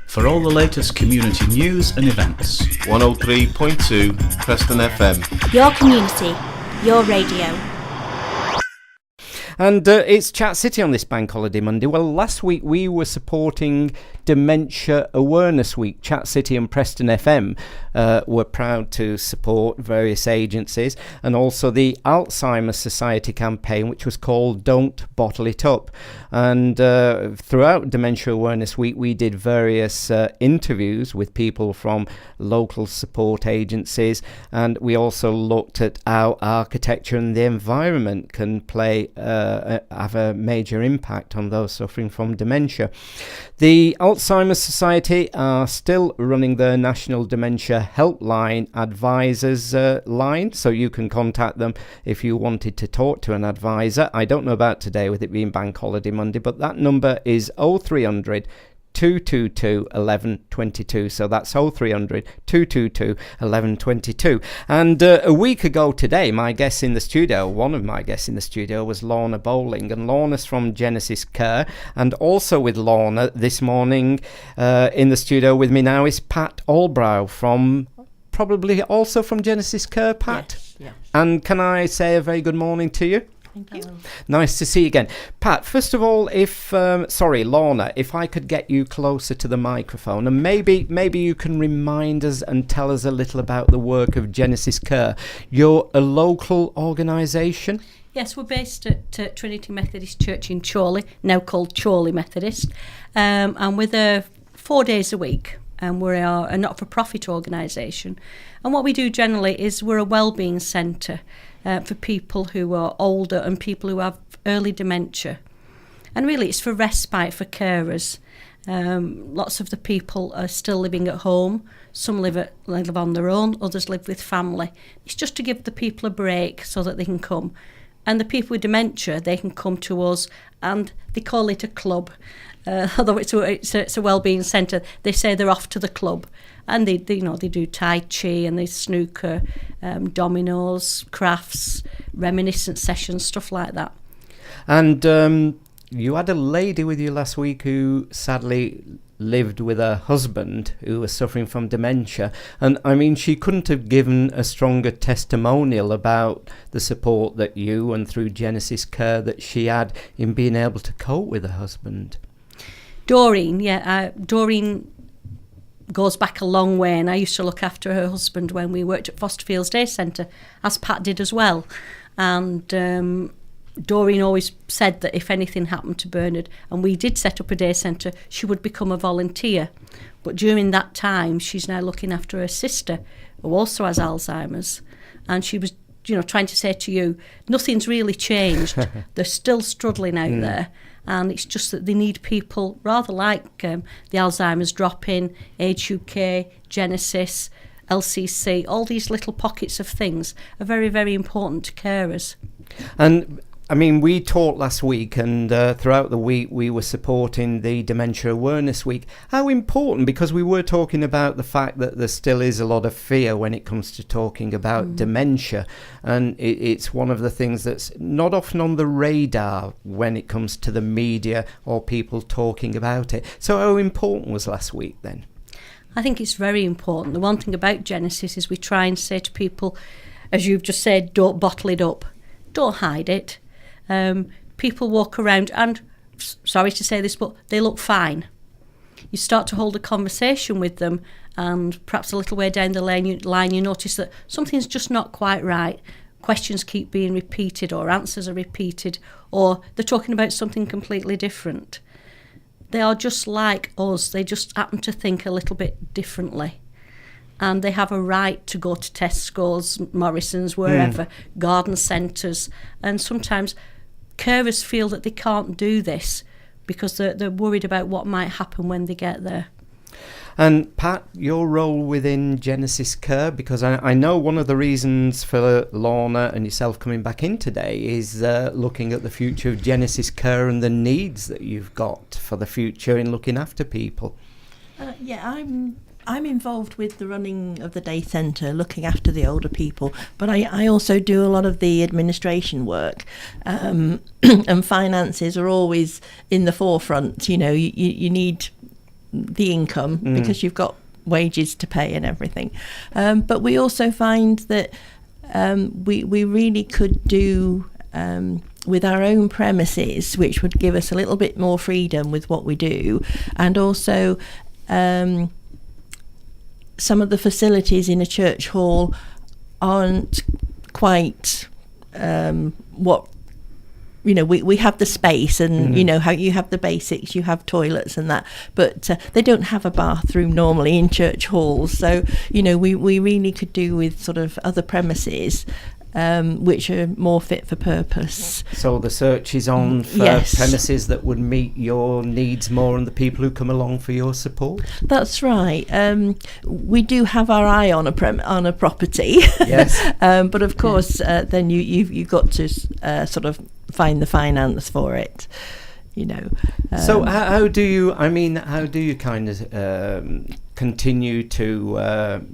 For all the latest community news and events. 103.2 Preston FM. Your community, your radio. And it's Chat City on this Bank Holiday Monday. Well, last week we were supporting Dementia Awareness Week. Chat City and Preston FM were proud to support various agencies, and also the Alzheimer's Society campaign, which was called Don't Bottle It Up. And throughout Dementia Awareness Week, we did various interviews with people from local support agencies, and we also looked at how architecture and the environment can play have a major impact on those suffering from dementia. The Alzheimer's Society are still running their National Dementia Helpline Advisors line, so you can contact them if you wanted to talk to an advisor. I don't know about today with it being Bank Holiday Monday, but that number is 0300 222 1122. So that's 0300 222 1122. And a week ago today, my guest in the studio, one of my guests in the studio, was Lorna Bolwing, and Lorna's from Genesis Care. And also with Lorna this morning in the studio with me now is Pat Albrow, from probably also from Genesis Care. Pat? Yes. And can I say a very good morning to you? Thank you. Nice to see you again. Pat, first of all, Lorna, if I could get you closer to the microphone, and maybe you can remind us and tell us a little about the work of Genesis Care. You're a local organisation? Yes, we're based at Trinity Methodist Church in Chorley, now called Chorley Methodist, and we're there 4 days a week. And we're a not-for-profit organisation. And what we do generally is we're a wellbeing centre for people who are older and people who have early dementia. And really it's for respite for carers. Lots of the people are still living at home. Some live on their own, others live with family. It's just to give the people a break so that they can come. And the people with dementia, they can come to us, and they call it a club. Although it's a wellbeing centre, they say they're off to the club, and they do Tai Chi and they snooker, dominoes, crafts, reminiscence sessions, stuff like that. And you had a lady with you last week who sadly lived with her husband who was suffering from dementia, and I mean, she couldn't have given a stronger testimonial about the support that you and through Genesis Care that she had in being able to cope with her husband. Doreen goes back a long way, and I used to look after her husband when we worked at Fosterfields Day Centre, as Pat did as well. And Doreen always said that if anything happened to Bernard, and we did set up a day centre, she would become a volunteer. But during that time, she's now looking after her sister, who also has Alzheimer's, and she was trying to say to you, nothing's really changed. They're still struggling out there. And it's just that they need people, rather like the Alzheimer's Drop-In, Age UK, Genesis, LCC, all these little pockets of things are very, very important to carers. And I mean, we talked last week, and throughout the week we were supporting the Dementia Awareness Week. How important, because we were talking about the fact that there still is a lot of fear when it comes to talking about dementia, and it's one of the things that's not often on the radar when it comes to the media or people talking about it. So how important was last week then? I think it's very important. The one thing about Genesis is we try and say to people, as you've just said, don't bottle it up, don't hide it. People walk around and, sorry to say this, but they look fine. You start to hold a conversation with them, and perhaps a little way down the line you notice that something's just not quite right. Questions keep being repeated, or answers are repeated, or they're talking about something completely different. They are just like us. They just happen to think a little bit differently. And they have a right to go to Tesco's, Morrison's, wherever, garden centres. And sometimes carers feel that they can't do this because they're worried about what might happen when they get there. And Pat, your role within Genesis Care, because I know one of the reasons for Lorna and yourself coming back in today is looking at the future of Genesis Care and the needs that you've got for the future in looking after people. I'm involved with the running of the day centre, looking after the older people, but I also do a lot of the administration work, and finances are always in the forefront. You need the income because you've got wages to pay and everything. But we also find that we really could do with our own premises, which would give us a little bit more freedom with what we do, and also some of the facilities in a church hall aren't quite what we have the space and how you have the basics, you have toilets and that, but they don't have a bathroom normally in church halls, so we really could do with sort of other premises which are more fit for purpose. So the search is on for premises that would meet your needs more and the people who come along for your support? That's right. We do have our eye on a property. Yes. But of course, then you've got to sort of find the finance for it. So how do you kind of continue to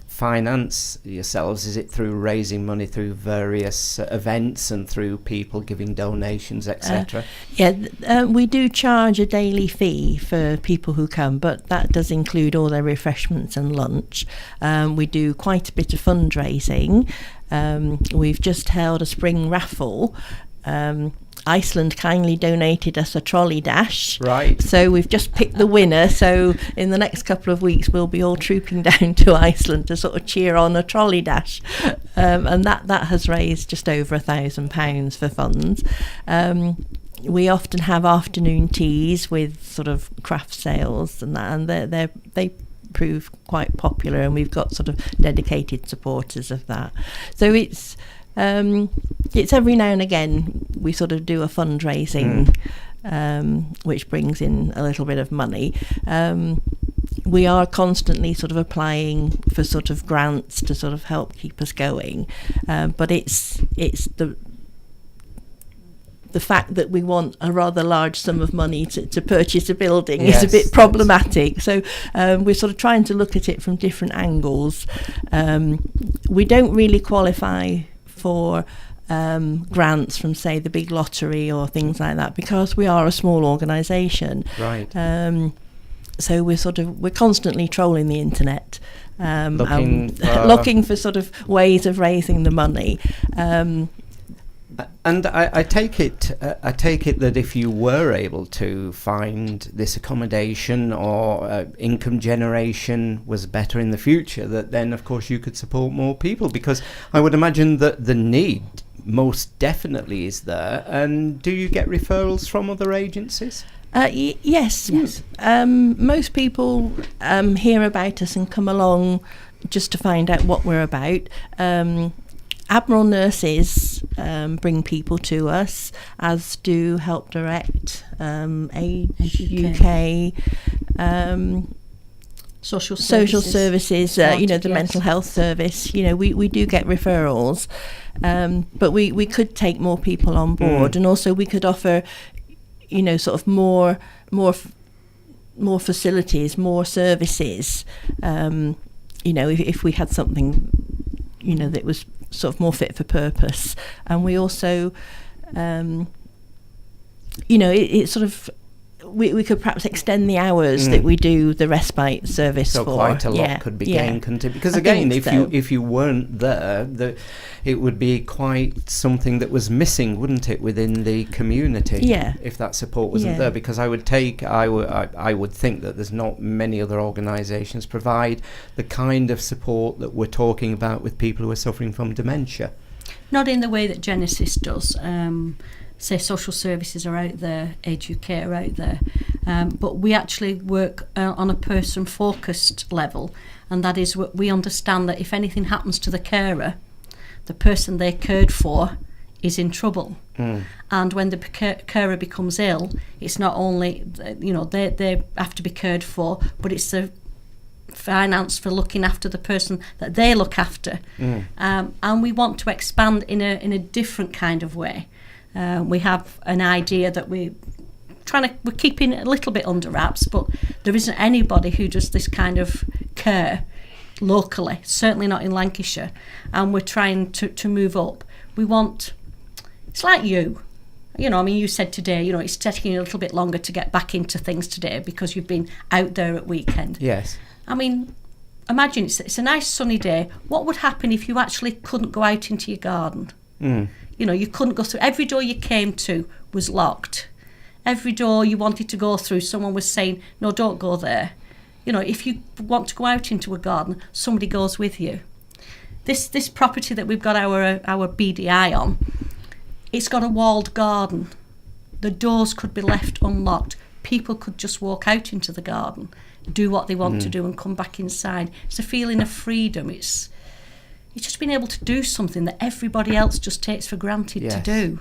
finance yourselves? Is it through raising money through various events and through people giving donations, etc.? We do charge a daily fee for people who come, but that does include all their refreshments and lunch. We do quite a bit of fundraising. We've just held a spring raffle. Iceland kindly donated us a trolley dash. Right. So we've just picked the winner. So in the next couple of weeks, we'll be all trooping down to Iceland to sort of cheer on a trolley dash. And that has raised just over £1,000 for funds. We often have afternoon teas with sort of craft sales and that, and they prove quite popular, and we've got sort of dedicated supporters of that. So it's every now and again we sort of do a fundraising which brings in a little bit of money. We are constantly sort of applying for sort of grants to sort of help keep us going, but it's the fact that we want a rather large sum of money to purchase a building is a bit problematic. So we're sort of trying to look at it from different angles. We don't really qualify for grants from, say, the big lottery or things like that, because we are a small organisation. Right. So we're constantly trolling the internet, looking for sort of ways of raising the money. And I take it that if you were able to find this accommodation or income generation was better in the future, that then of course you could support more people, because I would imagine that the need most definitely is there. And do you get referrals from other agencies? Yes. Most people hear about us and come along just to find out what we're about. Admiral nurses bring people to us, as do Help Direct, Age UK, social services, the mental health service. We do get referrals, but we could take more people on board, and also we could offer, sort of more facilities, more services. If we had something, that was sort of more fit for purpose. And we also it's sort of we could perhaps extend the hours that we do the respite service so for. Quite a lot could be gained, couldn't it? Because again, if you weren't there, it would be quite something that was missing, wouldn't it, within the community? Yeah. If that support wasn't there, because I would think that there's not many other organisations provide the kind of support that we're talking about with people who are suffering from dementia. Not in the way that Genesis does. Say social services are out there, Age UK are out there, but we actually work on a person-focused level, and that is we understand that if anything happens to the carer, the person they cared for is in trouble. And when the carer becomes ill, it's not only they have to be cared for, but it's the finance for looking after the person that they look after. And we want to expand in a different kind of way. We have an idea that we're keeping it a little bit under wraps, but there isn't anybody who does this kind of care locally, certainly not in Lancashire, and we're trying to move up. It's like you. You know, I mean, you said today, you know, it's taking you a little bit longer to get back into things today because you've been out there at weekend. Yes. I mean, imagine it's a nice sunny day. What would happen if you actually couldn't go out into your garden? You know, you couldn't go through. Every door you came to was locked. Every door you wanted to go through, someone was saying, no, don't go there. You know, if you want to go out into a garden, somebody goes with you. This property that we've got our BDI on, it's got a walled garden. The doors could be left unlocked. People could just walk out into the garden, do what they want to do and come back inside. It's a feeling of freedom. It's just being able to do something that everybody else just takes for granted to do.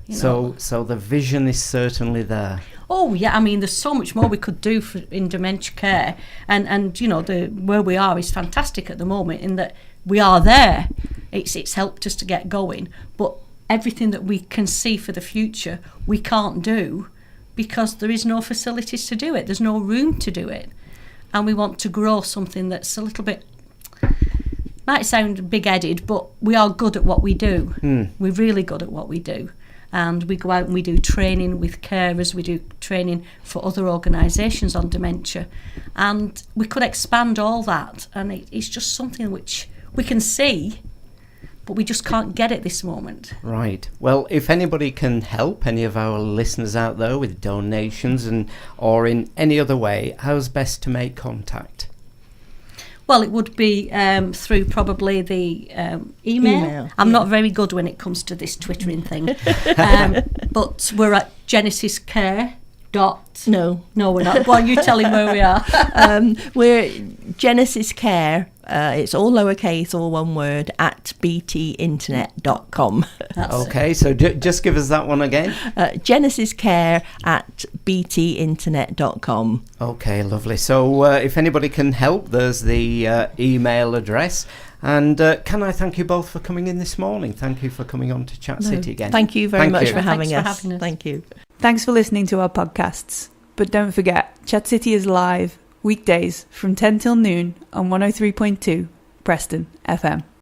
You know? So the vision is certainly there. Oh yeah, I mean, there's so much more we could do in dementia care, and you know, where we are is fantastic at the moment in that we are there. It's helped us to get going, but everything that we can see for the future we can't do because there is no facilities to do it. There's no room to do it, and we want to grow something that's a little bit. Might sound big-headed, but we are good at what we do. We're really good at what we do. And we go out and we do training with carers, we do training for other organisations on dementia. And we could expand all that. And it's just something which we can see, but we just can't get at this moment. Right. Well, if anybody can help, any of our listeners out there with donations or in any other way, how's best to make contact? Well, it would be through probably the email. I'm not very good when it comes to this Twittering thing. But we're at Genesis Care. No, we're not. Well, you tell him where we are. We're Genesis Care. It's all lowercase, all one word, at btinternet.com. Okay, so just give us that one again. Genesis Care at btinternet.com. Okay, lovely. So if anybody can help, there's the email address. And can I thank you both for coming in this morning? Thank you for coming on to Chat City again. Thank you very much for having us. us. Thank you. Thanks for listening to our podcasts. But don't forget, Chat City is live weekdays from 10 till noon on 103.2 Preston FM.